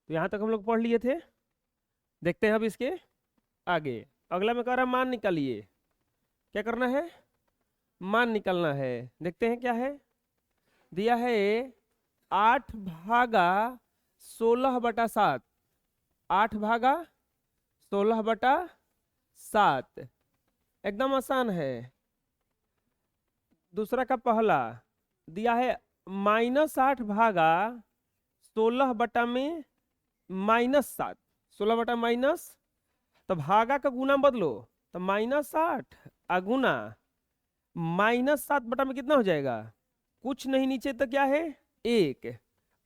तो यहाँ तक हम लोग पढ़ लिए थे। देखते हैं अब इसके आगे। अगला में कह रहा है मान निकालिए। क्या करना है? मान निकालना है। देखते हैं क्या है। दिया है 8 भागा 16/7। 8 भागा 16/7 एकदम आसान है। दूसरा का पहला दिया है -8 भागा 16/में -7। 16/- तो भागा का गुना बदलो, तो -8 गुना -7 में कितना हो जाएगा? कुछ नहीं, नीचे तो क्या है 1।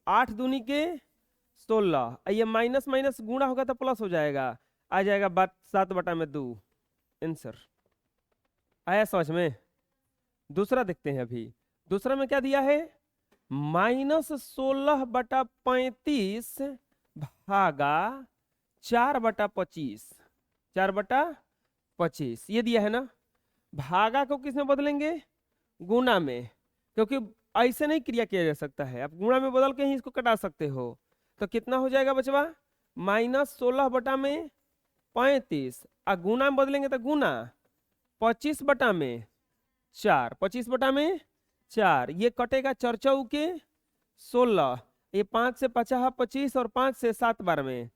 8 दूनी के 16, ये माइनस माइनस गुणा होगा तो प्लस हो जाएगा, आ जाएगा 7/2 आंसर। आया समझ में? दूसरा देखते हैं अभी। दूसरा में क्या दिया है? -16/35 भागा 4/25। 4/25 ये दिया है ना। भागा को किस में बदलेंगे? गुना में, क्योंकि ऐसे नहीं क्रिया किया जा सकता है, आप गुणा में बदल के ही इसको कटा सकते हो। तो कितना हो जाएगा बचवा? -16/35 गुना में बदलेंगे तो गुना 25/4। 25/4 ये कटेगा 4 चौके 16, ये 5 से 50 25 और 5 से 7 बार में,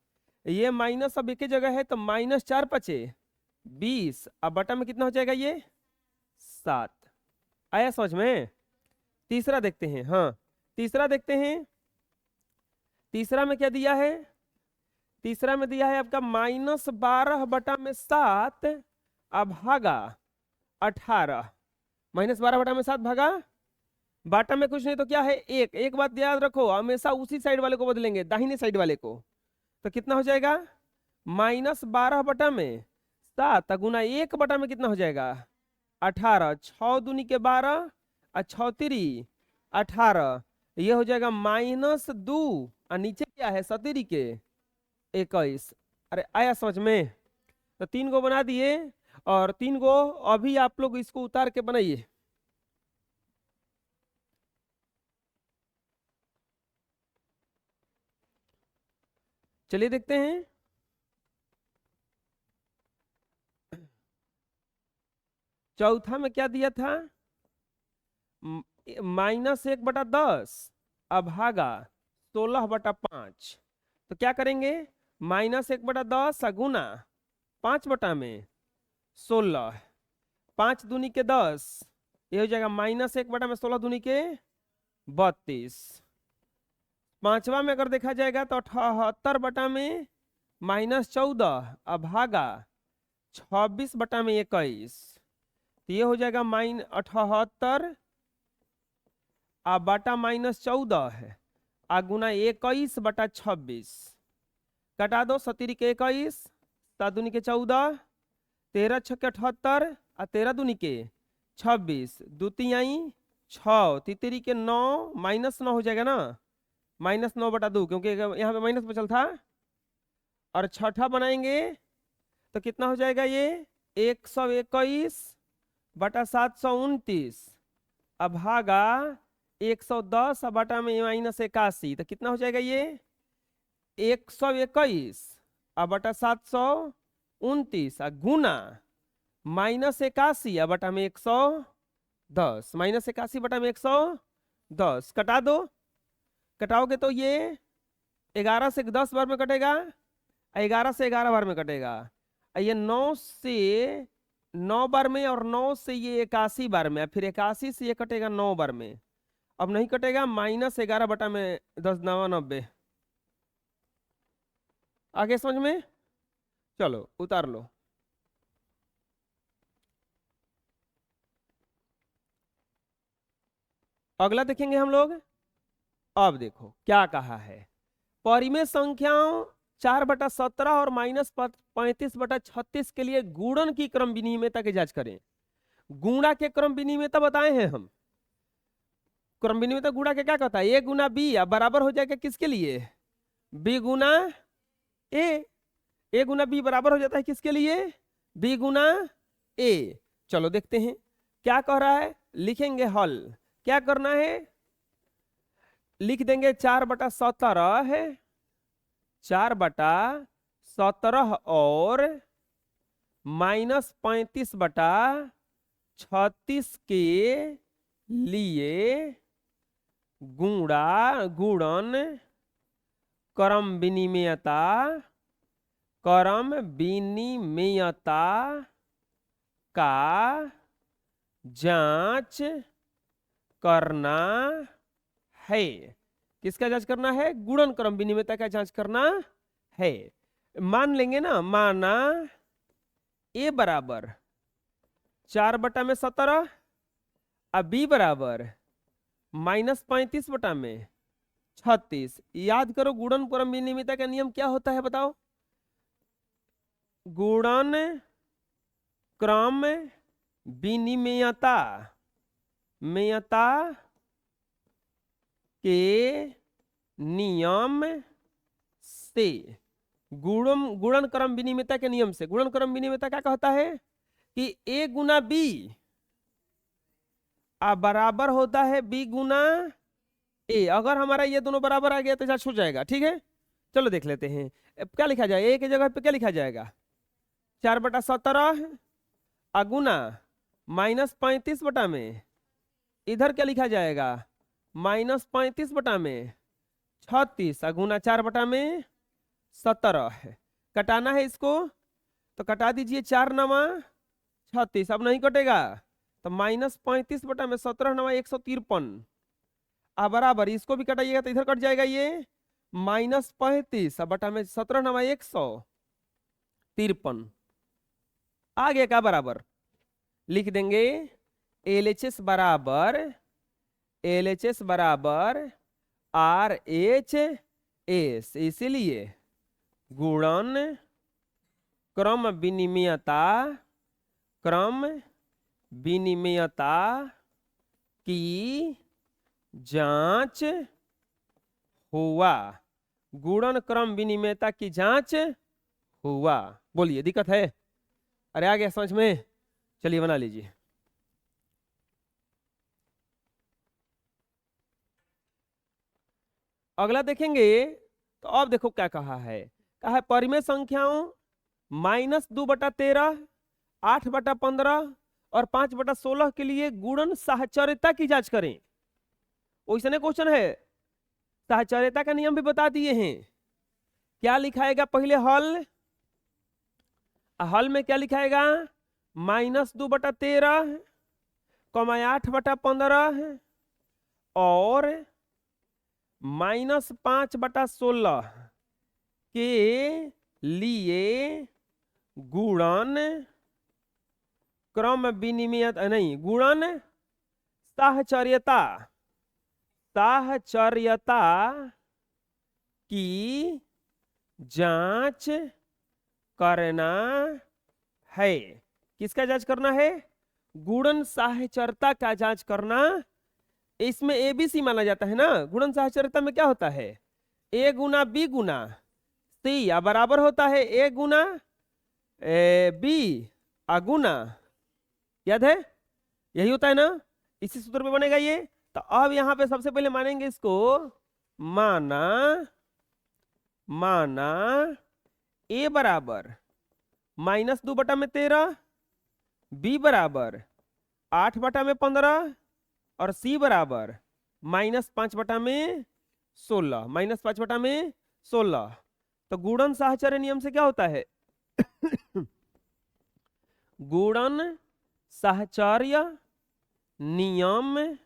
ये माइनस अब एक ही जगह है तो -4 5 20, अब बटा में कितना हो जाएगा? ये 7। आया समझ में? तीसरा देखते हैं। हाँ तीसरा देखते हैं। तीसरा में क्या दिया है? तीसरा में दिया है आपका -12/7 भागा 18। -12/7 भागा, बाटा में कुछ नहीं तो क्या है एक बात याद रखो, हमेशा उसी साइड वाले को बदलेंगे, दाहिने साइड वाले को। तो कितना हो जाएगा? -12/7 गुना 1 में कितना हो जाएगा? 18। 6 दूनी के 12 और 6 तिरी 18, ये हो जाएगा -2 और नीचे क्या है 17 के 21। अरे आया समझ में? तो 3 गो बना दिए और 3 गो अभी आप लोग इसको उतार के बनाइए। चलिए देखते हैं। चौथा में क्या दिया था? -1/10 भागा 16/5। तो क्या करेंगे? -1/10 गुना 5/16, 5 दूनी के 10, ये हो जाएगा -1/में 16 दूनी के 32। पांचवा में अगर देखा जाएगा तो 78/में -14 भागा 26/21, तो ये हो जाएगा -78 बटा -14 है गुना 21/26। कटा दो, 17 के 21, 7 दूनी के 14, 13 छक्के 78 और 13 दूनी के 26, 2 तिहाई 6, तितरी के 9, -9 हो जाएगा ना, -9/2 क्योंकि यहाँ पे माइनस बचल था। और छठा बनाएंगे तो कितना हो जाएगा? ये 121/729 भागा 110 बटा में -81, तो कितना हो जाएगा? ये 121/729 गुना -81 बटा में 110, -81 बटा में 110 कटा दो। कटाओगे तो ये 11 से 10 बार में कटेगा, 11 से 11 बार में कटेगा, ये 9 से 9 बार में, और 9 से ये 81 बार में, फिर 81 से ये कटेगा 9 बार में। अब नहीं कटेगा, -11 बटा में 10 9 90। आगे समझ में? चलो उतार लो। अगला देखेंगे हम लोग। अब देखो क्या कहा है। परिमेय संख्याओं 4/17 और -35/36 के लिए गुणन की क्रम विनिमयता की जांच करें। गुणा के क्रम विनिमयता बताए हैं हम। क्रम विनिमयता गुणा के क्या कहता है? ए गुना बी बराबर हो जाएगा किसके लिए? बी गुना ए। ए गुना बी बराबर हो जाता है किसके लिए? बी गुना ए। चलो देखते हैं क्या कह रहा है। लिखेंगे हल। क्या करना है? लिख देंगे 4/17 है, 4/17 और -35/36 के लिए गुणन क्रम विनिमेयता का जांच करना है। किसका जांच करना है? गुणन क्रम विनिमेयता का जांच करना है। मान लेंगे ना, माना ए बराबर 4/17 और बी बराबर -35/36। याद करो गुणन क्रम विनिमेयता का नियम क्या होता है, बताओ? गुणन क्रम विनिमेयता के नियम से, गुणन क्रम विनिमेयता के नियम से, गुणन क्रम विनिमेयता क्या कहता है कि a गुना b बराबर होता है b गुना a। अगर हमारा ये दोनों बराबर आ गया तो जांच हो जाएगा। ठीक है, चलो देख लेते हैं। अब क्या लिखा जाए? a की जगह पे क्या लिखा जाएगा? 4/17 गुना -35 में, इधर क्या लिखा जाएगा? -35/36 गुना 4/17। कटाना है इसको तो कटा दीजिए, 4 नवा 36। अब नहीं कटेगा तो -35/17 नवा 153 बराबर, इसको भी कटाइएगा तो इधर कट जाएगा ये -35/17 नवा 153। आ गया क्या बराबर? लिख देंगे LHS बराबर RHS। इसलिए गुणन क्रम विनिमेयता की जांच हुआ। गुणन क्रम विनिमेयता की जांच हुआ। बोलिए, दिक्कत है? अरे आ गया समझ में? चलिए बना लीजिए। अगला देखेंगे तो अब देखो क्या कहा है। कहा है परिमेय संख्याओं -2/13, 8/15 और 5/16 के लिए गुणन साहचर्यता की जांच करें। वैसने क्वेश्चन है, साहचर्यता का नियम भी बता दिए हैं। क्या लिखाएगा पहले? हल में क्या लिखाएगा? -2/13, 8/15 और -5/16 के लिए गुणन क्रम विनिमेयता नहीं, गुणन साहचर्यता की जांच करना है। किसका जांच करना है? गुणन साहचर्यता का जांच करना। इसमें ABC माना जाता है ना। गुणन साहचर्यता में क्या होता है? A Guna B Guna C बराबर होता है A गुना B गुना, याद है? यही होता है ना, इसी सूत्र में बनेगा ये। तो अब यहां पे सबसे पहले मानेंगे इसको, माना A बराबर -2/13, B बराबर 8/15 और C बराबर -5/16। तो गुणन साहचर्य नियम से क्या होता है? गुणन साहचर्य नियम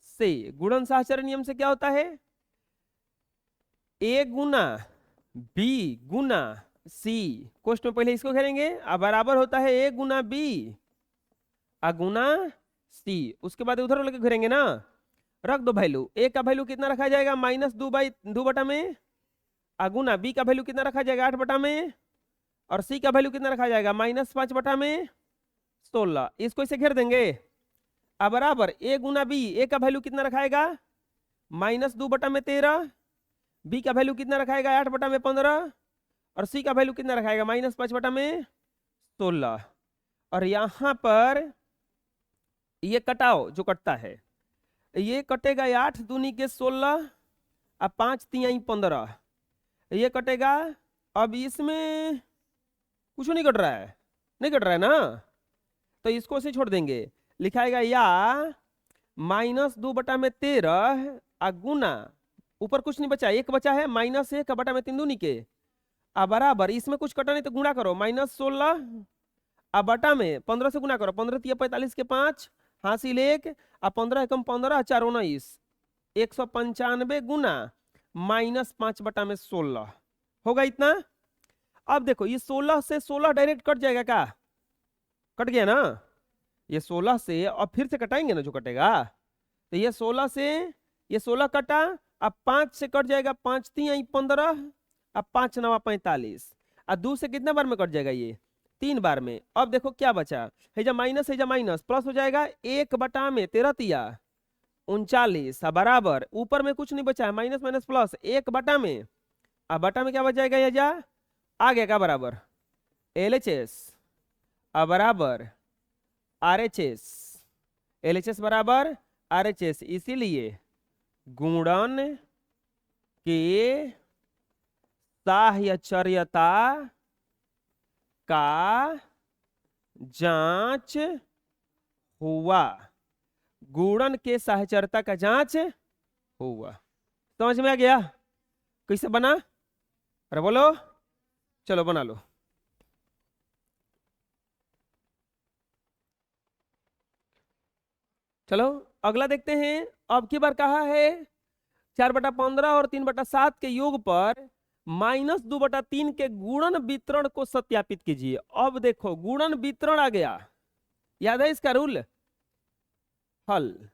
से, गुणन साहचर्य नियम से क्या होता है? A Guna B Guna C, question में पहले इसको घेरेंगे, बराबर होता है A Guna B Guna C। उसके बाद उधर लेके घेरेंगे ना, रख दो वैल्यू। A का वैल्यू कितना रखा जाएगा? -2/2 में गुना B का वैल्यू कितना रखा जाएगा? 8 में, और C का वैल्यू कितना रखा जाएगा? -5 में 16। इसको इसे घेर देंगे। बराबर A गुना B, A का वैल्यू कितना रखाएगा? -2/13, B का वैल्यू कितना रखाएगा? 8/15, और C का वैल्यू कितना रखाएगा? -5 में 16। और यहां पर ये कटाओ, जो कटता है ये कटेगा 8 दूनी के 16 और 5 तिहाई 15। ये कटेगा। अब इसमें कुछ नहीं कट रहा है, नहीं कट रहा है ना, तो इसको से छोड़ देंगे। लिखाएगा या -2/13 गुना, ऊपर कुछ नहीं बचा, एक बचा है, -1/3 दूनी के अब बराबर, इसमें कुछ कटा नहीं तो गुणा करो, -16 अब बटा में 15 से गुणा करो, 15 तिया 45 के 5 हासिल 1 अब 15 एकम 15 4 19 195 गुना -5/16 होगा इतना। अब देखो ये 16 से 16 डायरेक्ट कट जाएगा क्या, कट गया ना, ये 16 से और फिर से कटाएंगे ना जो कटेगा, तो ये 16 से ये 16 कटा, अब 5 से कट जाएगा, 5 3 15 अब 5 9 45 अब 2 से कितने बार में कट जाएगा, ये 3 बार में। अब देखो क्या बचा, है जा माइनस है जा माइनस, प्लस हो जाएगा 1/13 तिया 39 बराबर, ऊपर में कुछ नहीं बचा है, माइनस माइनस प्लस 1/में, अब बटा में क्या बच जाएगा, ये जा आ गया क्या बराबर LHS अब बराबर RHS, LHS बराबर RHS, इसीलिए गुणन के साहचर्यता का जांच हुआ, गुणन के साहचर्यता का जांच हुआ। समझ में आ गया कैसे बना, अरे बोलो, चलो बना लो। चलो अगला देखते हैं। अब की बार कहा है 4/15 और 3/7 के योग पर -2/3 के गुणन वितरण को सत्यापित कीजिए। अब देखो गुणन वितरण आ गया, याद है इसका रूल, हल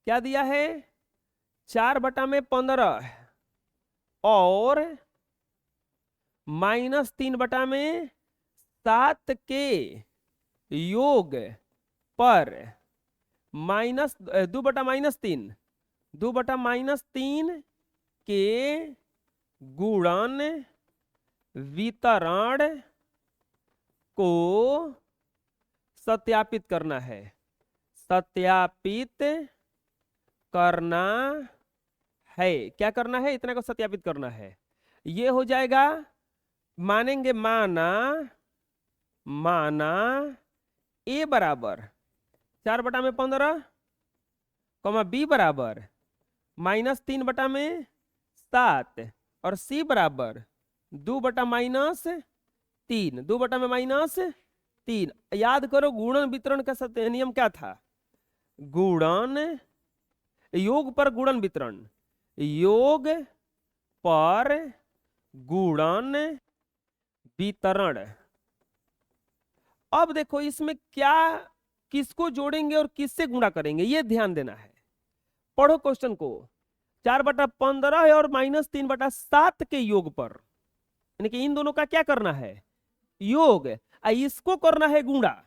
क्या दिया है, 4/15 और -3/7 के योग पर -2/-3 2/-3 के गुणन वितरण को सत्यापित करना है, सत्यापित करना है, क्या करना है, इतना को सत्यापित करना है। ये हो जाएगा, मानेंगे माना A बराबर 4/15 B बराबर -3/7 और C बराबर 2/-3 2/-3। याद करो गुणन वितरण का सत्य नियम क्या था, गुणन योग पर गुणन वितरण, योग पर गुणन वितरण। अब देखो इसमें क्या, किसको जोड़ेंगे और किससे गुणा करेंगे, ये ध्यान देना है। पढ़ो क्वेश्चन को, 4/15 और -3/7 के योग पर, यानी कि इन दोनों का क्या करना है, योग, इसको करना है गुणा,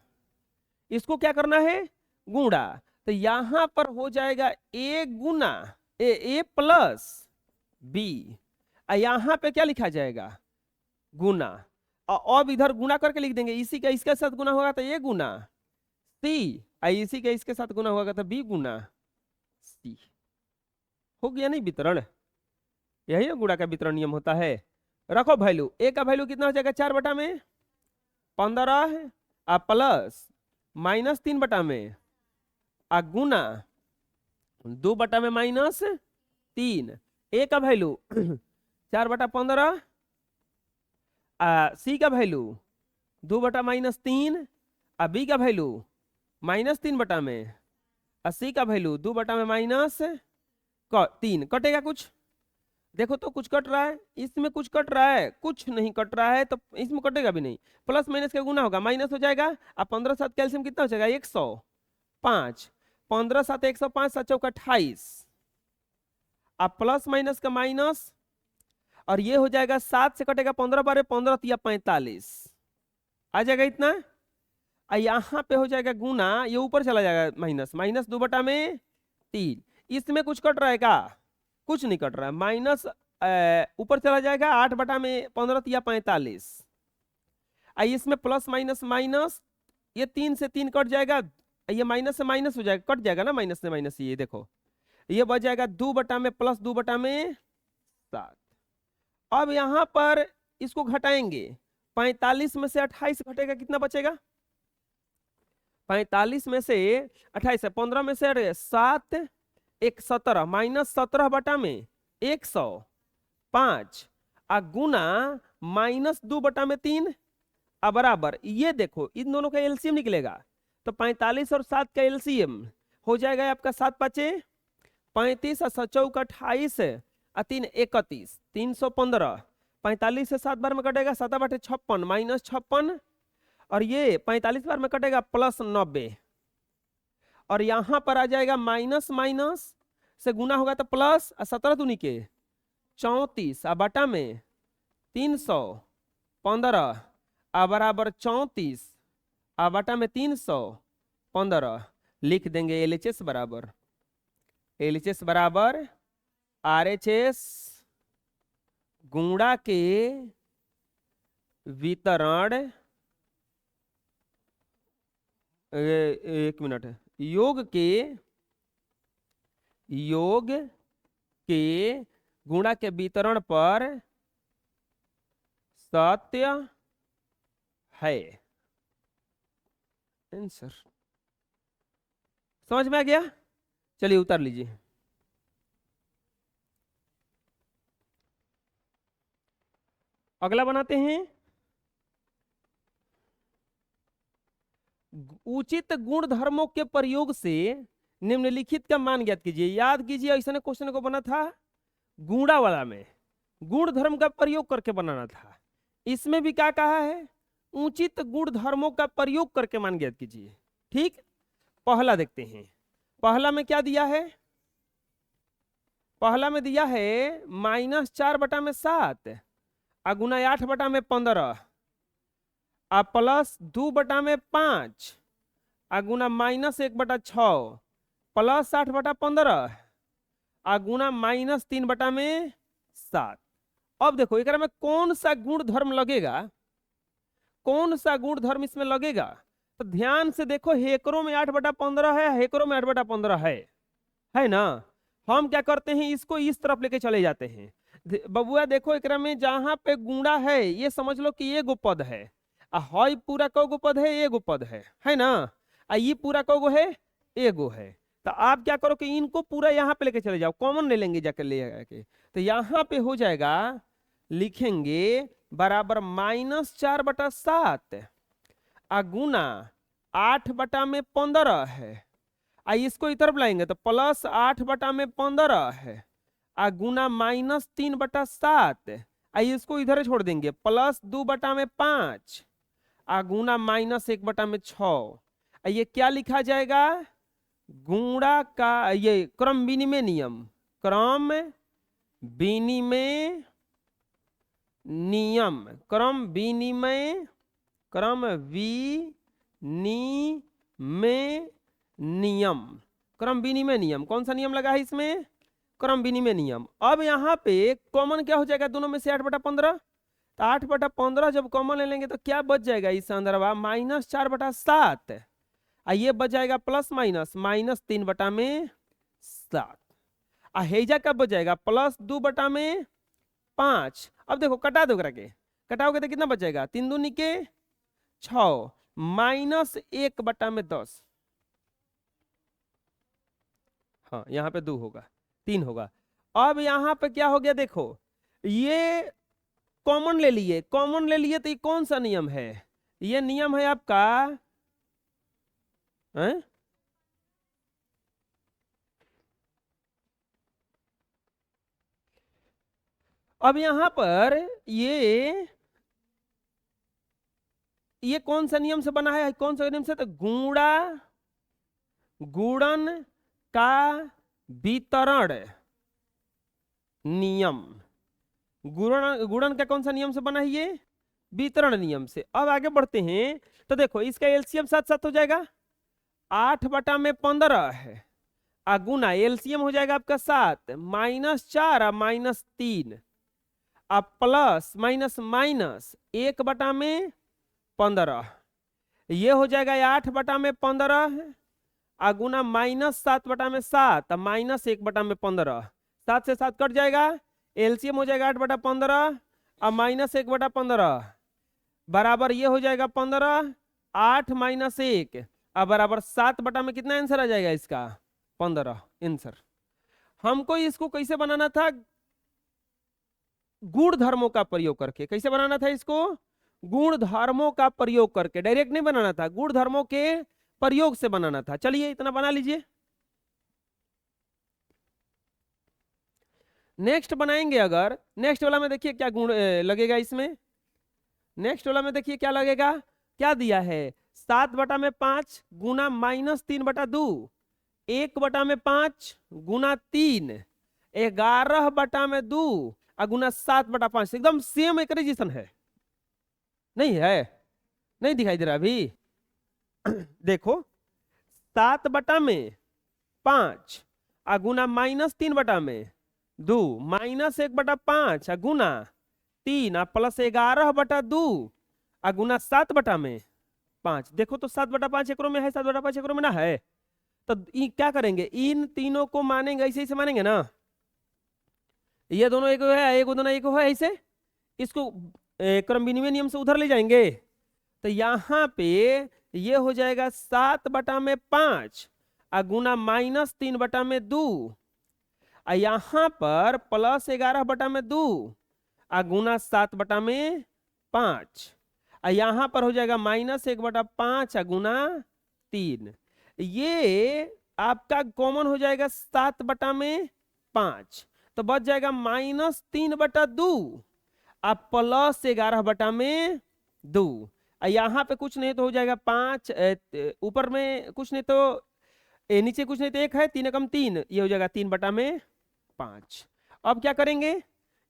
इसको क्या करना है, गुणा। तो यहां पर हो जाएगा A Guna A plus B, यहां पे क्या लिखा जाएगा, गुना, और अब इधर गुना करके लिख देंगे, इसी का इसके साथ गुना होगा तो A गुना C, इसी का इसके साथ गुना होगा तो B गुना C। हो गया नहीं वितरण, यही ना गुणा का वितरण नियम होता है। रखो वैल्यू, A का वैल्यू कितना हो जाएगा, 4/15 प्लस -3 गुना 2/-3। A का वैल्यू 4/15, C का वैल्यू 2/-3, B का वैल्यू -3 C का वैल्यू 2/-3। कटेगा कुछ, देखो तो कुछ कट रहा है, इसमें कुछ कट रहा है, कुछ नहीं कट रहा है, तो इसमें कटेगा भी नहीं, प्लस माइनस का गुना होगा, माइनस हो जाएगा। अब 15/7 कैल्शियम कितना हो जाएगा, 105, 15/7 105, 7 चौका 28, अब प्लस माइनस का माइनस, और ये हो जाएगा 7 से कटेगा 15 बारे 15 तिया 45 आ जाएगा इतना। यहाँ पे हो जाएगा गुना, ये ऊपर चला जाएगा माइनस, -2/3। इसमें कुछ कट रहा है क्या, कुछ नहीं कट रहा है, माइनस ऊपर चला जाएगा 8/15 तिया 45, इसमें प्लस माइनस माइनस, ये 3 से 3 कट जाएगा, ये माइनस से माइनस हो जाएगा, कट जाएगा ना माइनस से माइनस, ये देखो ये बच जाएगा 2/+ 2/7। अब यहाँ पर इसको घटाएंगे, 45 में से 28 घटेगा, कितना बचेगा? 45 में से 28 है, 15 में से 7 1 17 माइनस 17 बटा में 105 आ गुना माइनस 2 बटा में 3 आ बराबर, ये देखो इन दोनों का एलसीएम निकलेगा तो 45 और 7 का एलसीएम हो जाएगा आपका 7 5 35 और 7 चौक 28 और 3 31 315। 45 से 7 बार में कटेगा 7 बटे 56 माइनस 56 और ये 45 बार में कटेगा प्लस 90 और यहाँ पर आ जाएगा माइनस माइनस से गुना होगा तो प्लस 17 दूनी के 34 आ बटा में 315 आ बराबर 34 आ बटा में 315 लिख देंगे LHS बराबर RHS गुणा के वितरण, एक मिनट, योग के गुणा के वितरण पर सत्य है। आंसर समझ में आ गया? चलिए उतार लीजिए। अगला बनाते हैं, उचित गुण धर्मों के प्रयोग से निम्नलिखित का मान ज्ञात कीजिए। याद कीजिए ऐसा क्वेश्चन को बना था गुणा वाला में, गुण धर्म का प्रयोग करके बनाना था। इसमें भी क्या कहा है? उचित गुण धर्मों का प्रयोग करके मान ज्ञात कीजिए। ठीक, पहला देखते हैं। पहला में क्या दिया है? पहला में दिया है -4 बटा में 7 आ गुना 8 बटा में 15 आ प्लस 2 बटा में 5 आ गुना -1 बटा 6 प्लस 8 बटा 15 आ गुना -3 बटा में 7। अब देखो एक में कौन सा गुण धर्म लगेगा, कौन सा गुण धर्म इसमें लगेगा? तो ध्यान से देखो, हेकरों में 8 बटा 15 है, हेकरों में 8 बटा 15 है ना। हम क्या करते हैं, इसको इस तरफ लेके चले जाते हैं। बबुआ देखो एक में जहां पे गुणा है ये समझ लो कि एगो पद है, हई पूरा कौगो पद है, एगो पद है ना, ये पूरा कौगो है, एगो है। तो आप क्या करो कि इनको पूरा यहाँ पे लेके चले जाओ, कॉमन ले लेंगे जाकर ले जाके, तो यहाँ पे हो जाएगा, लिखेंगे बराबर -4 बटा 7 आ गुना 8 बटा में 15 है, इसको इधर बुलाएंगे तो प्लस 8 बटा में 15 है आ गुना -3 बटा 7, इसको इधर छोड़ देंगे, प्लस 2 बटा में 5 आ गुना -1 बटा में 6। ये क्या लिखा जाएगा? गुणा का ये क्रम विनिमय नियम, क्रम विनिमय नियम, क्रम विनिमय नियम, क्रम विनिमय नियम। कौन सा नियम लगा है इसमें? क्रम विनिमय नियम। अब यहाँ पे कॉमन क्या हो जाएगा दोनों में से? 8 बटा 15, तो 8 बटा 15 जब कॉमन ले लेंगे तो क्या बच जाएगा इस अंदरवा? -4 बटा 7, ये बच जाएगा प्लस माइनस -3 बटा में 7, हेजा कब बच जाएगा? प्लस 2 बटा में 5। अब देखो कटा दो, कटाओगे तो कितना बचेगा? 3 दूनी के 6 -1 बटा में 10, हाँ यहाँ पे 2 होगा, 3 होगा। अब यहाँ पे क्या हो गया? देखो ये कॉमन ले लिए, कॉमन ले लिए तो ये कौन सा नियम है? ये नियम है आपका अब यहां पर ये कौन सा नियम से बना है? कौन सा नियम से? तो गुणन का वितरण नियम, गुणन का कौन सा नियम से बना है? ये वितरण नियम से। अब आगे बढ़ते हैं तो देखो इसका एलसीएम साथ साथ हो जाएगा, 8 बटा में 15 है, गुना एलसीएम हो जाएगा आपका 7 -4 -3 प्लस माइनस 1 बटा में 15, ये हो जाएगा 8 बटा में 15 गुना -7 बटा में 7 -1 बटा में 15, 7 से 7 कट जाएगा, एलसीएम हो जाएगा 8 बटा 15 अब -1/15 बराबर ये हो जाएगा 15, 8 - 1 अब बराबर 7 में कितना आंसर आ जाएगा इसका 15 आंसर। हमको इसको कैसे बनाना था, गुण धर्मों का प्रयोग करके। कैसे बनाना था इसको, गुण धर्मों का प्रयोग करके, डायरेक्ट नहीं बनाना था, गुण धर्मों के प्रयोग से बनाना था। चलिए इतना बना लीजिए। नेक्स्ट बनाएंगे, अगर नेक्स्ट वाला में देखिए क्या गुण लगेगा इसमें। नेक्स्ट वाला में देखिए क्या लगेगा, क्या दिया है 7/5 गुना -3/2, 1/5 गुना 3, 11/2 गुना 7/5। एकदम सेम इक्वेशन है, नहीं है, नहीं दिखाई दे रहा अभी। देखो 7/5 गुना -3/2 -1/5 गुना 3 प्लस 11/2 गुना 7/5। देखो तो 7/5 एकड़ों में है, 7/5 एकड़ों में ना है, तो क्या करेंगे, इन तीनों को मानेंगे, ऐसे ऐसे मानेंगे ना, ये दोनों एक है, एक दोनों एक है, ऐसे इसको क्रम विनिमय नियम से उधर ले जाएंगे, तो यहाँ पे ये हो जाएगा 7/5 गुना -3/2 यहाँ पर प्लस 11/2 गुना 7/5 यहाँ पर हो जाएगा -1/5 गुना 3। ये आपका कॉमन हो जाएगा 7/5, तो बच जाएगा -3/2 प्लस 11/2। यहाँ पे कुछ नहीं तो हो जाएगा 5, ऊपर में कुछ नहीं तो नीचे कुछ नहीं तो 1 है, 3 कम 3, ये हो जाएगा 3/5। अब क्या करेंगे,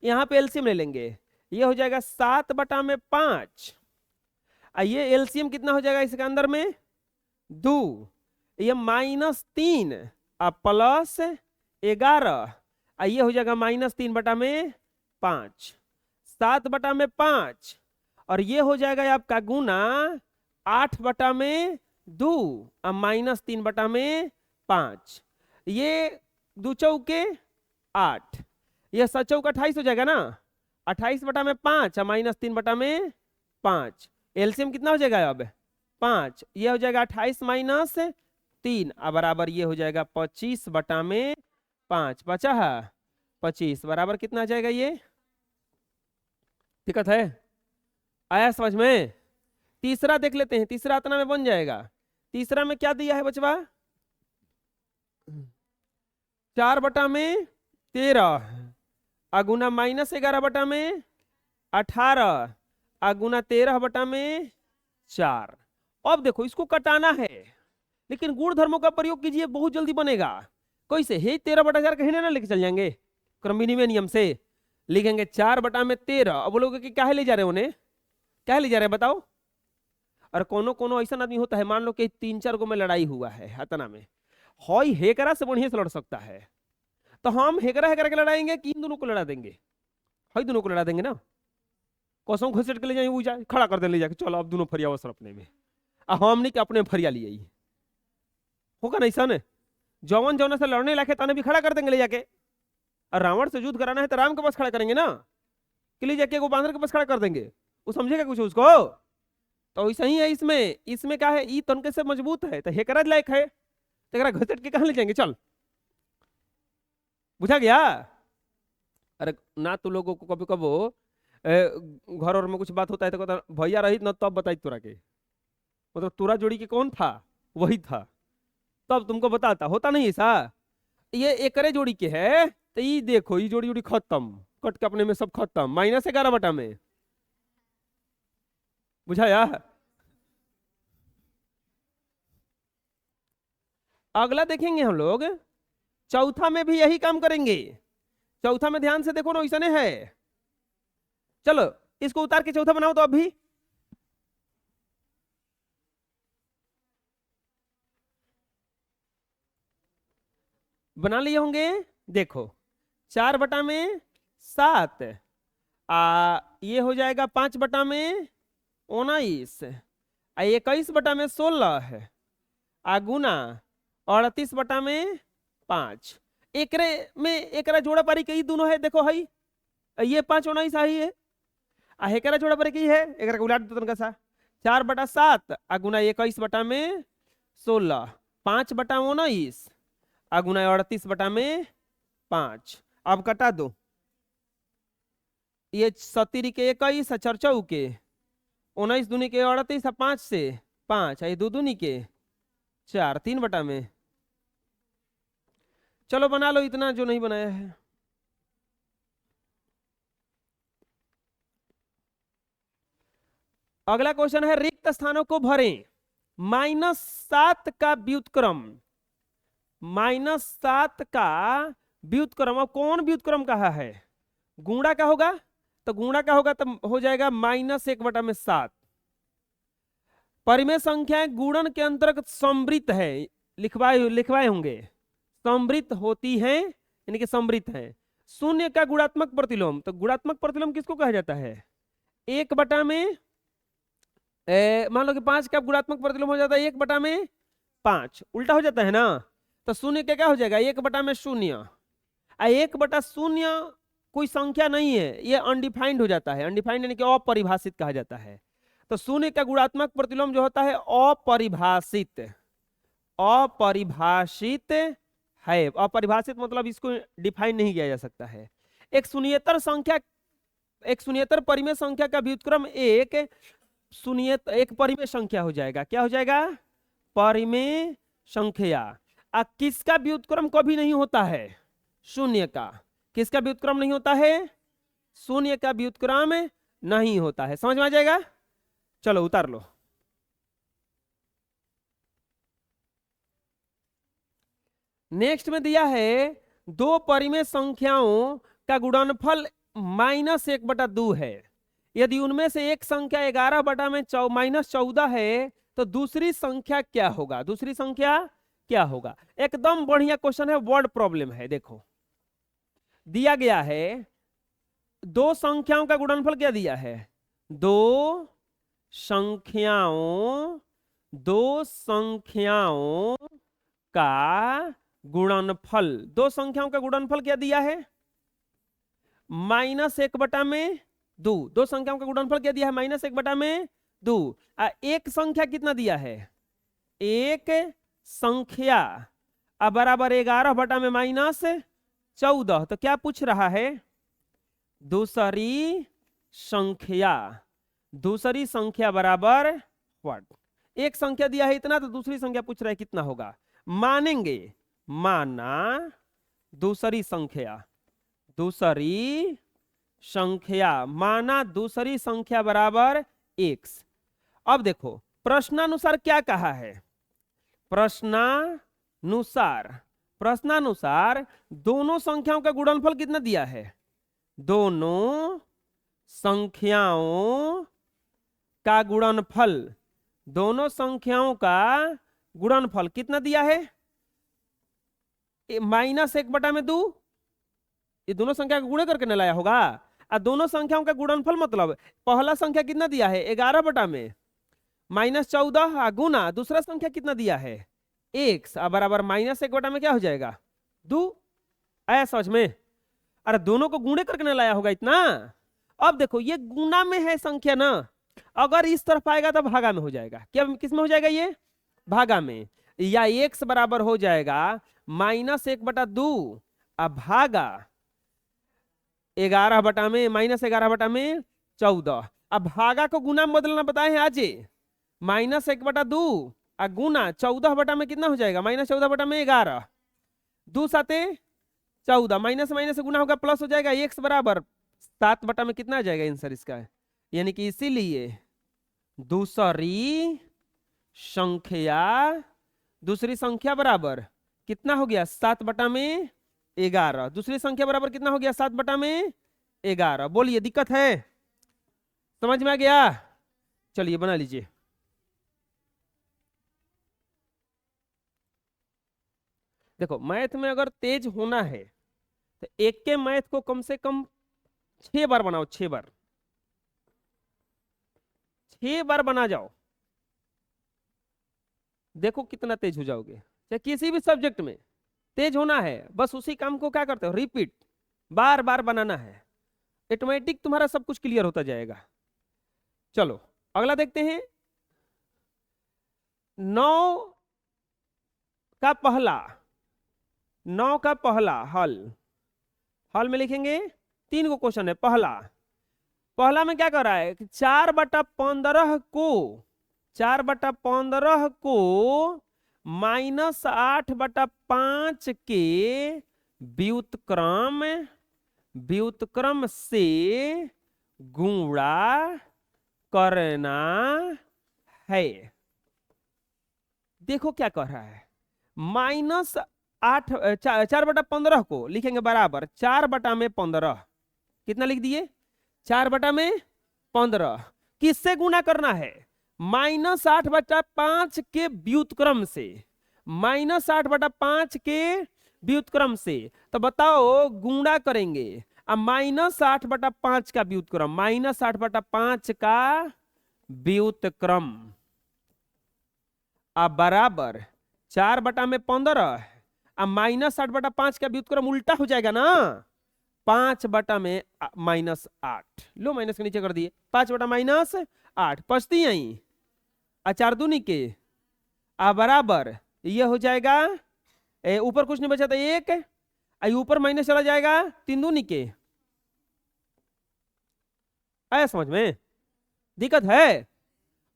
यहाँ पे एलसीएम ले लेंगे, ये हो जाएगा 7/5 ये एलसीएम कितना हो जाएगा इसके अंदर में 2, ये -3 प्लस 11 ये हो जाएगा -3/5 7/5 और ये हो जाएगा आपका गुना 8/2 -3/5। ये 2 चौके 8, ये 7 चौक 28 हो जाएगा ना, 28/5 -3/5। एलसीएम कितना हो जाएगा अब 5, ये हो जाएगा 28 - 3 बराबर ये हो जाएगा 25/5। बचा है 25 बराबर कितना आ जाएगा, ये दिक्कत है, आया समझ में। तीसरा देख लेते हैं, तीसरा इतना में बन जाएगा। तीसरा में क्या दिया है बचवा, 4/13 गुना -11/18 गुना 13/4। अब देखो इसको कटाना है, लेकिन गुण धर्मों का प्रयोग कीजिए, बहुत जल्दी बनेगा। कैसे है, 13/4 कहीं ना लेके चल जाएंगे, क्रम विनिमय नियम से लिखेंगे 4/13। अब बोलोगे कि काहे ले जा रहे हो, उन्हें क्या ले जा रहे हैं बताओ। और कोनो कोनो ऐसा आदमी होता है, मान लो कि 3-4 गो में लड़ाई हुआ है हतना में, हॉय हेकरा से बढ़िया से लड़ सकता है, तो हम हेकरा हेकरा के लड़ाएंगे कि इन दोनों को लड़ा देंगे, हई दोनों को लड़ा देंगे ना। कसम घसीट के ले जाए, खड़ा कर दे ले जाके, चलो अब दोनों फरिया वसर अपने में, हम नहीं कि अपने फरिया लिए होगा नहीं सन। जौवन जौना से लड़ने लाके ताने भी खड़ा कर देंगे ले जाके। और रावण से युद्ध कराना है तो राम के पास खड़ा करेंगे ना, कि ले जाके वो बांदर के पास खड़ा कर देंगे, वो समझेगा कुछ उसको। तो ऐसा ही है इसमें, इसमें क्या है, ई तनके से मजबूत है तो हेकरा लायक है, तो घसीट के कहां ले जाएंगे, चल बुझा गया। अरे ना तो लोगों को कभी कबो घर और में कुछ बात होता है तो कहता भैया रही ना तब बताई तुरा के, मतलब तुरा जोड़ी के कौन था, वही था, तब तुमको बताता, होता नहीं ऐसा। ये एकरे जोड़ी के है, तो ये देखो ये जोड़ी जोड़ी खत्म, कट के अपने में सब खत्म, -11 में, बुझाया। अगला देखेंगे हम लोग, चौथा में भी यही काम करेंगे। चौथा में ध्यान से देखो ना, ऐसा नहीं है। चलो इसको उतार के चौथा बनाओ तो अभी बना लिए होंगे। देखो 4/7 ये हो जाएगा 5/19 21/16 है गुना 38/5। एकरे में एकरा जोड़ा पारी कई दोनों है, देखो हई ये 5 19 ही है, आ हेकरा जोड़ा पर की है, एक उलाट दो तनका सा 4/7 आ गुना 21/16, 5/19 आ गुना 38/5। अब कटा दो, ये 17 के 21 चरचौ के 19 दूनी के 38 आ 5 से 5 ये 2 दूनी के 4, 3 में। चलो बना लो इतना जो नहीं बनाया है। अगला क्वेश्चन है रिक्त स्थानों को भरें। -7 का व्युत्क्रम, -7 का व्युत्क्रम, अब कौन व्युत्क्रम कहा है? गुणा का होगा, तो गुणा का होगा तो हो जाएगा -1/7। परिमेय संख्याएं गुणन के अंतर्गत समृत है, लिखवाए होंगे, समृत होती हैं यानी कि समृत है। शून्य का गुणात्मक प्रतिलोम, तो गुणात्मक प्रतिलोम किसको कहा जाता है? 1 में मान लो कि 5 का गुणात्मक प्रतिलोम हो जाता है 1/5, उल्टा हो जाता है ना। तो शून्य क्या हो जाएगा? 1/0। 1/0 कोई संख्या नहीं है, ये अनडिफाइंड हो जाता है। अनडिफाइंड यानी कि अपरिभाषित कहा जाता है। तो शून्य का गुणात्मक प्रतिलोम जो होता है अपरिभाषित, अपरिभाषित है। अपरिभाषित मतलब इसको डिफाइन नहीं किया जा सकता है। एक शून्येतर संख्या, एक शून्येतर परिमेय संख्या का व्युत्क्रम एक परिमेय संख्या हो जाएगा। क्या हो जाएगा? परिमेय संख्या। किसका व्युत्क्रम कभी नहीं होता है? शून्य का। किसका व्युत्क्रम नहीं होता है? शून्य का व्युत्क्रम नहीं होता है। समझ में आ जाएगा? चलो उतार लो। नेक्स्ट में दिया है दो परिमेय संख्याओं का गुणनफल -1/2 है। यदि उनमें से एक संख्या 11/-14 है तो दूसरी संख्या क्या होगा? दूसरी संख्या क्या होगा? एकदम बढ़िया क्वेश्चन है, वर्ड प्रॉब्लम है। देखो दिया गया है दो संख्याओं का गुणनफल, क्या दिया है? दो संख्याओं का गुणनफल, दो संख्याओं का गुणनफल क्या दिया है? -1/2। दो संख्याओं का गुणनफल क्या दिया है? -1/2। एक संख्या कितना दिया है? एक संख्या बराबर 11/-14। तो क्या पूछ रहा है? दूसरी संख्या बराबर व्हाट? एक संख्या दिया है इतना, तो दूसरी संख्या पूछ रहा है कितना होगा। मानेंगे, माना दूसरी संख्या माना दूसरी संख्या बराबर x। अब देखो प्रश्नानुसार क्या कहा है? प्रश्नानुसार दोनों संख्याओं का गुणनफल कितना दिया है? दोनों संख्याओं का गुणनफल, दोनों संख्याओं का गुणनफल कितना दिया है? -1/2। ये दोनों संख्या का गुणे करके न लाया होगा। दोनों संख्याओं का गुणनफल मतलब पहला संख्या कितना दिया है? 11/-14 गुना दूसरा संख्या कितना दिया है? x बराबर -1 में क्या हो जाएगा? 2। आया समझ में? अरे दोनों को गुणे करके न लाया होगा इतना। अब देखो ये गुना में है संख्या ना, अगर इस तरफ आएगा तो भागा में हो जाएगा। क्या किस में हो जाएगा? ये भागा में। या x बराबर हो जाएगा -1/2 भागा 11/-14। अब भागा को गुना में बदलना बताए हैं आज। -1/2 गुना 14 में कितना हो जाएगा? -14/11। 2 साते 14, माइनस माइनस से गुना होगा प्लस हो जाएगा। x बराबर 7 में कितना आ जाएगा आंसर इसका? यानी कि इसीलिए दूसरी संख्या बराबर कितना हो गया? 7/11। दूसरी संख्या बराबर कितना हो गया? 7/11। बोलिए दिक्कत है? समझ में आ गया? चलिए बना लीजिए। देखो मैथ में अगर तेज होना है तो एक के मैथ को कम से कम 6 बार बनाओ। 6 बार बना जाओ, देखो कितना तेज हो जाओगे। चाहे किसी भी सब्जेक्ट में तेज होना है, बस उसी काम को क्या करते हो? रिपीट, बार बार बनाना है। ऑटोमेटिक तुम्हारा सब कुछ क्लियर होता जाएगा। चलो अगला देखते हैं। 9 का पहला, 9 का पहला हल, हल में लिखेंगे 3 को क्वेश्चन है। पहला, पहला में क्या कर रहा है कि 4/15 को, 4/15 को -8/5 के व्युत्क्रम, व्युत्क्रम से गुणा करना है। देखो क्या कह रहा है, -4/15 को लिखेंगे बराबर 4/15, कितना लिख दिए 4/15, किससे गुणा करना है, -8/5 के व्युत्क्रम से, -8/5 के व्युत्क्रम से। तो बताओ गुणा करेंगे, अब -8/5 का व्युत्क्रम, -8/5 का व्युत्क्रम, अब बराबर 4/15, अब -8/5 का व्युत्क्रम उल्टा हो जाएगा ना, 5/-8, लो माइनस के नीचे कर दिए, 5/-8 पचती यहीं, 4 दूनी के, अब बराबर ये हो जाएगा, ऊपर कुछ नहीं बचा था 1, ऊपर माइनस चला जाएगा 3 दूनी के। आया समझ में, दिक्कत है।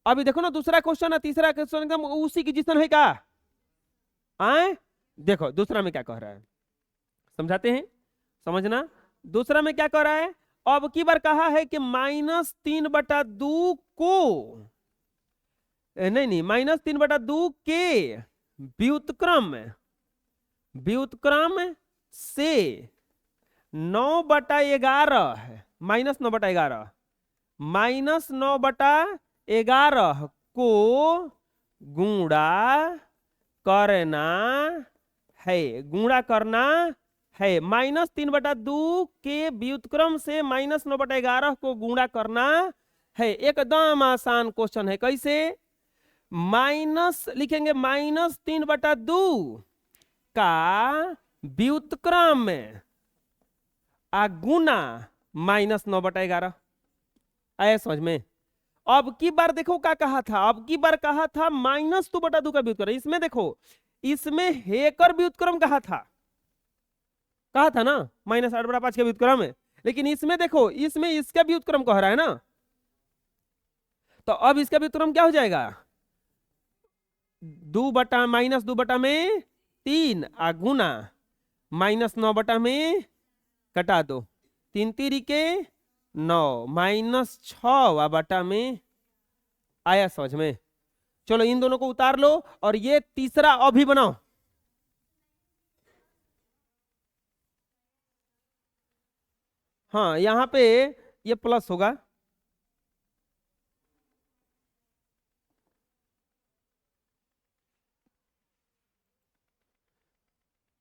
अभी देखो ना दूसरा क्वेश्चन है, तीसरा क्वेश्चन एकदम उसी की जिसन है क्या, आए देखो दूसरा में क्या कह रहा है, समझाते हैं, समझना। दूसरा में क्या कह रहा है, अब की बार कहा है कि -3/2 को, नहीं -3/2 के व्युत्क्रम, व्युत्क्रम से 9/11, -9/11, -9/11 को गुणा करना है, गुणा करना है। -3/2 के व्युत्क्रम से -9/11 को गुणा करना है। एकदम आसान क्वेश्चन है, कैसे, माइनस लिखेंगे -3/2 का व्युत्क्रम आ गुना -9/11, आया समझ में। अब की बार देखो क्या कहा था, अब की बार कहा था -2/2 का व्युत्क्रम, इसमें देखो, इसमें हेकर व्युत्क्रम कहा था ना, -8/5 का व्युत्क्रम है, लेकिन इसमें देखो, इसमें इसका व्युत्क्रम कह रहा है ना, तो अब इसका व्युत्क्रम क्या हो जाएगा, 2/-2 में 3 आ गुना -9 में कटा दो, 3 3 के 9 -6 में, आया समझ में। चलो इन दोनों को उतार लो और ये तीसरा अभी बनाओ, हाँ यहां पे ये प्लस होगा,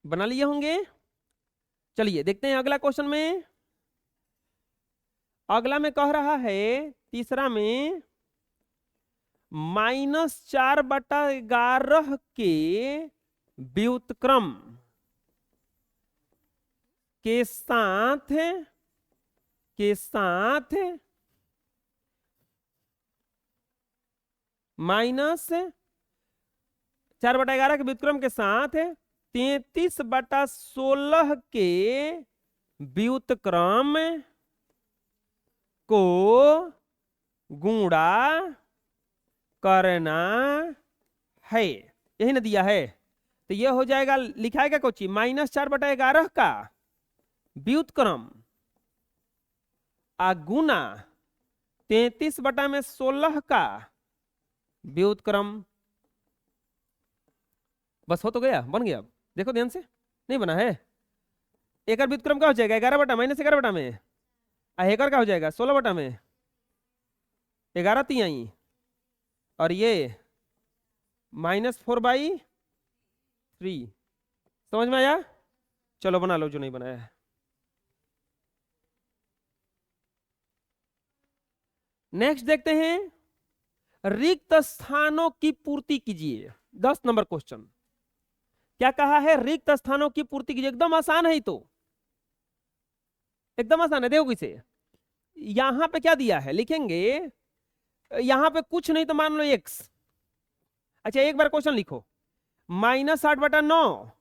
बना लिए होंगे। चलिए देखते हैं अगला क्वेश्चन में। अगला में कह रहा है तीसरा में -4/11 के व्युत्क्रम के साथ -4/11 के व्युत्क्रम के साथ 33/16 के व्युत्क्रम को गुणा करना है, यही ना दिया है। तो यह हो जाएगा, लिखाएगा कोची, -4/11 का व्युत्क्रम आ गुना 33/16 का व्युत्क्रम। बस हो तो गया, बन गया। देखो ध्यान से, नहीं बना है, एक व्युत्क्रम का हो जाएगा 11/-11 में, हेकर का हो जाएगा 16 में, 11 तिहाई, और ये -4/3। समझ में आया, चलो बना लो जो नहीं बनाया है। नेक्स्ट देखते हैं, रिक्त स्थानों की पूर्ति कीजिए। 10 नंबर क्वेश्चन, क्या कहा है, रिक्त स्थानों की पूर्ति कीजिए। एकदम आसान है, तो एकदम आसान है, देखो किसे, यहां पे क्या दिया है, लिखेंगे यहां पे कुछ नहीं तो मान लो x। अच्छा एक बार क्वेश्चन लिखो, -8/9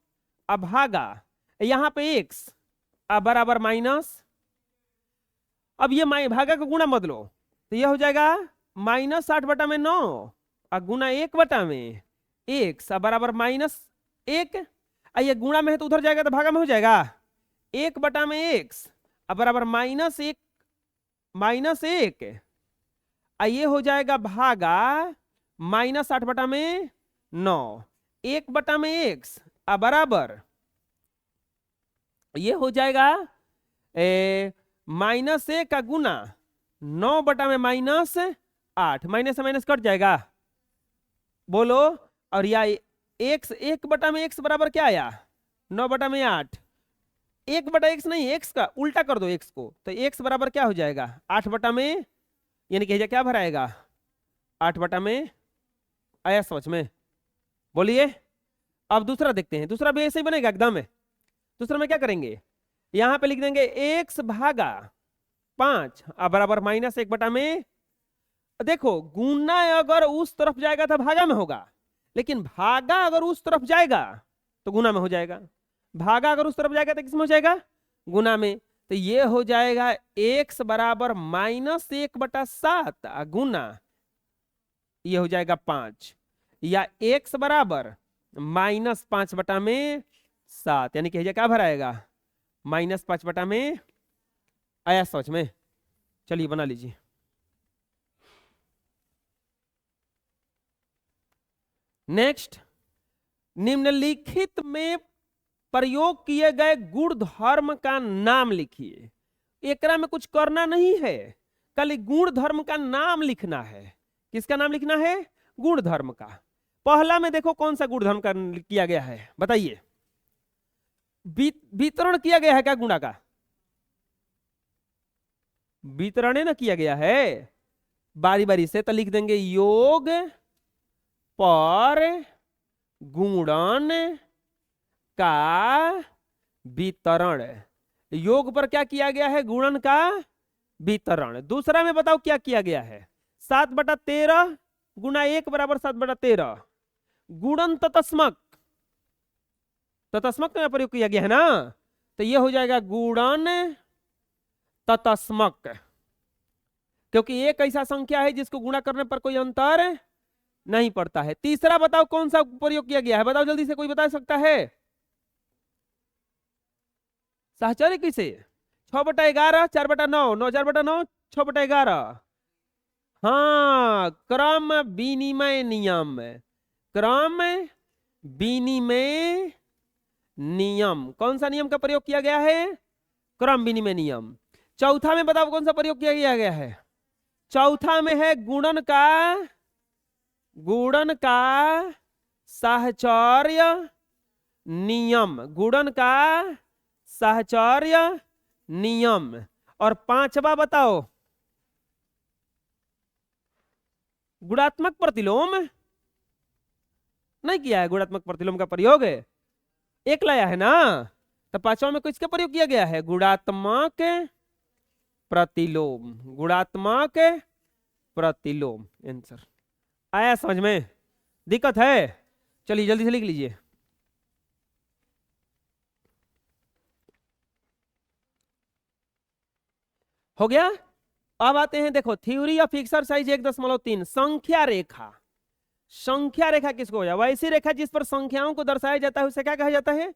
अब भागा यहां पे x अब बराबर माइनस, अब ये भागा का गुणा मत लो तो ये हो जाएगा -8/9 और गुना 1/x बराबर -1। ये गुणा में है तो उधर जाएगा तो भागा में हो जाएगा 1/x अब बराबर -1 -1। ये हो जाएगा भागा -8/9 1/x अब बराबर ये हो जाएगा -1 का गुना 9/-8, माइनस से माइनस कट जाएगा बोलो। और या x 1/x बराबर क्या आया 9/8, 1/x नहीं x का उल्टा कर दो x को तो x बराबर क्या हो जाएगा 8 में, यानी कि क्या भराएगा 8 आया समझ में? बोलिए। अब दूसरा देखते हैं, दूसरा भी ऐसे ही बनेगा एकदम। दूसरा में क्या करेंगे, यहां पे लिख देंगे x भागा 5 अब बराबर -1/। देखो गुना अगर उस तरफ जाएगा तो भागा में होगा, लेकिन भागा अगर उस तरफ जाएगा तो गुना में हो जाएगा, भागा अगर उस तरफ जाएगा तो किस में हो जाएगा गुना में। तो ये हो जाएगा x बराबर -1/7 गुना ये हो जाएगा 5, या x बराबर -5/7, यानी कि क्या भराएगा -5/। आया सोच में? चलिए बना लीजिए। नेक्स्ट, निम्नलिखित में प्रयोग किए गए गुण धर्म का नाम लिखिए। एकरा में कुछ करना नहीं है, खाली गुण धर्म का नाम लिखना है। किसका नाम लिखना है? गुण धर्म का। पहला में देखो कौन सा गुण धर्म का किया गया है बताइए। वितरण किया गया है क्या गुणा का? वितरण ना किया गया है, बारी बारी से तो लिख देंगे योग पर गुणन का वितरण। योग पर क्या किया गया है? गुणन का वितरण। दूसरा में बताओ क्या किया गया है? 7/13 गुना 1 बराबर 7/13 गुणन ततस्मक। ततस्मक का प्रयोग किया गया है ना, तो ये हो जाएगा गुणन ततस्मक, क्योंकि एक ऐसा संख्या है जिसको गुणा करने पर कोई अंतर नहीं पड़ता है। तीसरा बताओ कौन सा प्रयोग किया गया है, बताओ जल्दी से, कोई बता सकता है? साहचर्य किसे? 6/11 4/9 9 6/11। हाँ, क्रम विनिमय नियम। क्रम विनिमय नियम, कौन सा नियम का प्रयोग किया गया है? क्रम विनिमय नियम। चौथा में बताओ कौन सा प्रयोग किया गया है? चौथा में है गुणन का साहचर्य नियम। गुणन का साहचर्य नियम। और पांचवा बताओ गुणात्मक प्रतिलोम। नहीं किया है गुणात्मक प्रतिलोम का प्रयोग, एक लाया है ना, तो पांचवा में किसका प्रयोग किया गया है? गुणात्मक प्रतिलोम। गुणात्मक प्रतिलोम आंसर। आया समझ में? दिक्कत है? चलिए जल्दी से लिख लीजिए। हो गया। अब आते हैं, देखो थ्योरी ऑफ एक्सरसाइज 1.3 संख्या रेखा। संख्या रेखा किसको हो जाए? वैसी रेखा जिस पर संख्याओं को दर्शाया जाता है उसे क्या कहा जाता है?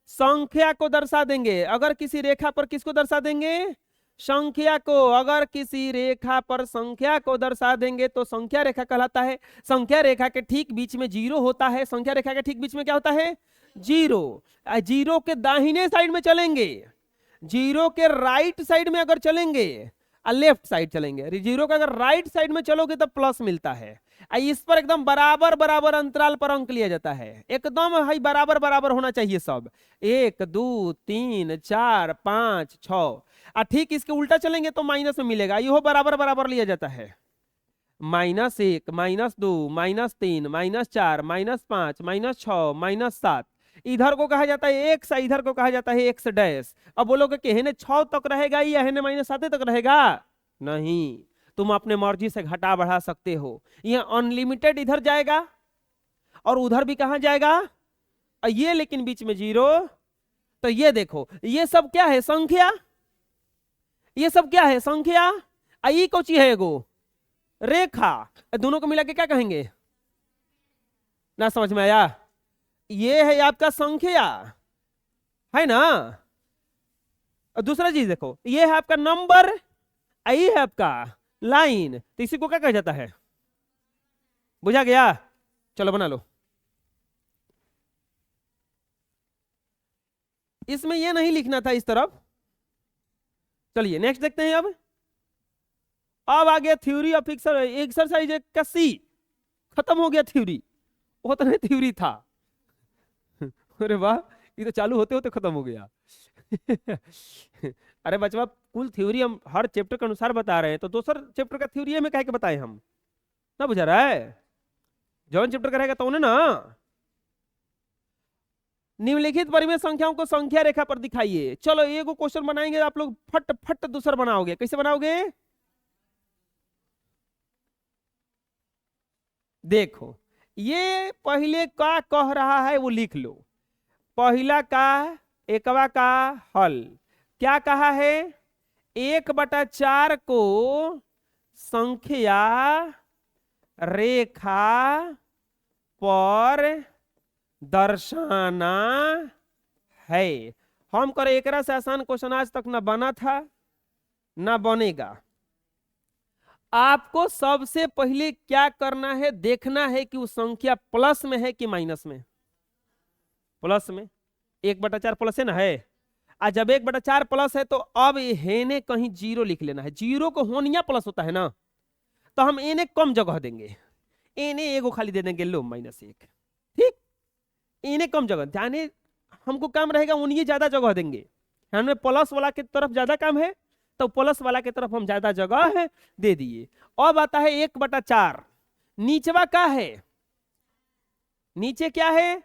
संख्या को दर्शा देंगे। अगर किसी रेखा पर किसको दर्शा देंगे? संख्या को। अगर किसी रेखा पर संख्या को दर्शा देंगे तो संख्या रेखा कहलाता है। संख्या रेखा के ठीक बीच में जीरो होता है। संख्या रेखा के ठीक बीच में क्या होता है? जीरो। जीरो के दाहिने साइड में चलेंगे, जीरो के राइट साइड में अगर चलेंगे और लेफ्ट साइड चलेंगे। जीरो का अगर राइट साइड में चलोगे तो प्लस मिलता है। इस पर एकदम बराबर बराबर अंतराल पर अंक लिया जाता है। एकदम हाई बराबर बराबर होना चाहिए सब, 1 2 3 4 5 6। ठीक इसके उल्टा चलेंगे तो माइनस में मिलेगा। यह बराबर बराबर लिया जाता है। -1 -2 -3 -4 -5 -6 -7। इधर को कहा जाता है x, इधर को कहा जाता है x डैश। अब बोलोगे कि हेने 6 तक रहेगा या हेने -7 तक रहेगा? नहीं, तुम अपने मर्जी से घटा बढ़ा सकते हो। ये अनलिमिटेड इधर जाएगा और उधर भी कहां जाएगा, ये लेकिन बीच में जीरो। तो ये देखो ये सब क्या है, संख्या। ये सब क्या है, संख्या। आई कौची है, एगो रेखा। दोनों को मिला के क्या कहेंगे, ना समझ में आया। ये है आपका संख्या, है ना। और दूसरा चीज देखो, ये है आपका नंबर, आई है आपका लाइन। तो इसी को क्या कहा जाता है, बुझा गया। चलो बना लो। इसमें ये नहीं लिखना था इस तरफ। चलिए नेक्स्ट देखते हैं। अब आ गया थ्योरी ऑफ एक्सरसाइज का सी। खत्म हो गया थ्योरी, वो तो नहीं थ्योरी था। अरे वाह, ये तो चालू होते होते खत्म हो गया। अरे बचवा, कुल थ्योरी हम हर चैप्टर के अनुसार बता रहे हैं, तो दूसरा चैप्टर का थ्योरी में कह के बताए हम, ना बुझा रहा है। जौन चैप्टर का रहेगा तो उन्हें ना। निम्नलिखित परिमेय संख्याओं को संख्या रेखा पर दिखाइए। चलो एक क्वेश्चन बनाएंगे आप लोग, फट फट दूसरा बनाओगे। कैसे बनाओगे, देखो ये पहले का कह रहा है वो लिख लो। पहला का एकवा का हल क्या कहा है, 1/4 को संख्या रेखा पर दर्शाना है। हम करे एकरा से आसान क्वेश्चन आज तक ना बना था ना बनेगा। आपको सबसे पहले क्या करना है, देखना है कि वो संख्या प्लस में है कि माइनस में। प्लस में, 1/4 प्लस है ना है। आज जब 1/4 प्लस है तो अब हेने कहीं जीरो लिख लेना है। जीरो को होनिया प्लस होता है ना, तो हम एने कम जगह देंगे, एने एगो खाली दे देंगे, लो -1। ठीक, इन्हें कम जगह जाने हमको काम रहेगा, उन्हें ज्यादा जगह देंगे। हमें प्लस वाला की तरफ ज्यादा काम है तो प्लस वाला की तरफ हम ज्यादा जगह है दे दिए। अब आता है 1/4, नीचवा का है, नीचे क्या है।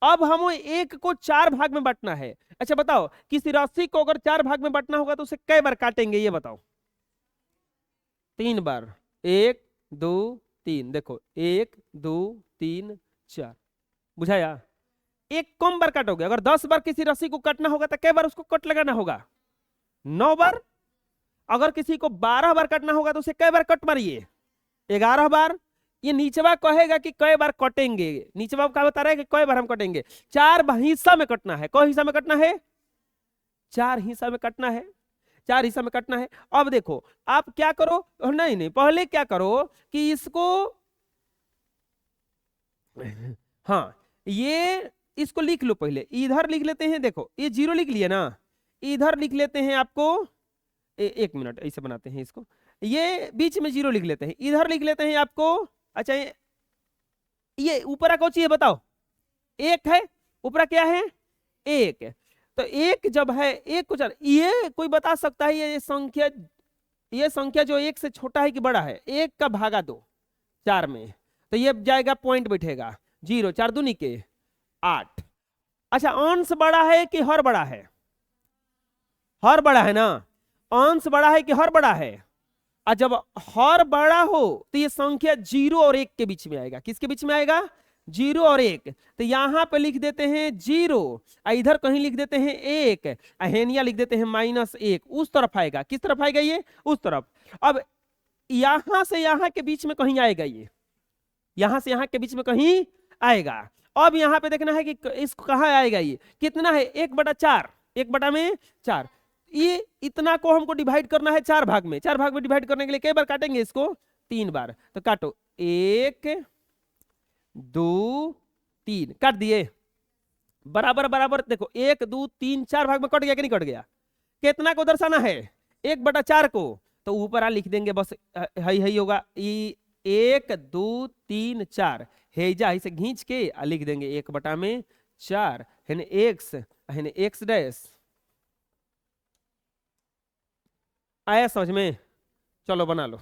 अब हम एक को 4 भाग में बांटना है। अच्छा बताओ, किसी राशि को अगर 4 भाग में बांटना होगा तो उसे कई बार काटेंगे, ये बताओ। 3 बार, 1 2 3। देखो 1 2 3 4, बुझाया। एक कम बार काटोगे। अगर 10 बार किसी रस्सी को काटना होगा तो कई बार उसको कट लगाना होगा, 9 बार। अगर किसी को 12 बार काटना होगा तो उसे कई बार कट मारिए, 11 बार। ये नीचवा कहेगा कि कई बार कटेंगे, नीचवा क्या बता रहा है कि कई बार हम कटेंगे। 4 हिस्सा में कटना है। कई हिस्सा में कटना है, 4 हिस्सा में कटना है, 4 हिस्सा में कटना है। अब देखो आप क्या करो, नहीं पहले क्या करो कि इसको, हाँ ये इसको लिख लो। पहले इधर लिख लेते हैं। देखो ये 0 लिख लिया ना, इधर लिख लेते हैं आपको, 1 मिनट ऐसे बनाते हैं इसको। ये बीच में 0 लिख लेते हैं, इधर लिख लेते हैं आपको। अच्छा ये ऊपर कौन सी है बताओ, 1 है। ऊपर क्या है, 1। तो 1 जब है, 1 को 4, ये कोई बता सकता है ये संख्या जो 1 से छोटा है कि बड़ा है। 1 का भागा 2 4 में, तो ये जाएगा, पॉइंट बैठेगा 0। 4 दूनी के 8। अच्छा अंश बड़ा है कि हर बड़ा है, हर बड़ा है ना। अंश बड़ा है कि हर बड़ा है। और जब हर बड़ा हो तो ये संख्या 0 और 1 के बीच में आएगा। किसके बीच में आएगा, 0 और 1। तो यहां पे लिख देते हैं 0, इधर कहीं लिख देते हैं 1, हेनिया लिख देते हैं -1। उस तरफ आएगा, किस तरफ आएगा ये, उस तरफ। अब यहां से यहां के बीच में कहीं आएगा, ये यहां से यहां के बीच में कहीं आएगा। अब यहां पे देखना है कि इसको कहां आएगा, ये कितना है, 1/4, 1/4। ये इतना को हमको डिवाइड करना है 4 भाग में। 4 भाग में डिवाइड करने के लिए कई बार काटेंगे इसको, 3 बार। तो काटो, 1 2 3, काट दिए, बराबर बराबर। देखो 1 2 3 4 भाग में कट गया कि नहीं कट गया। कितना को दर्शाना है, 1/4 को। तो ऊपर लिख देंगे बस, है होगा 1 2 3 4, हेजा से घींच के लिख देंगे 1/4 है एक्स, है एक्स डैश। आया समझ में, चलो बना लो।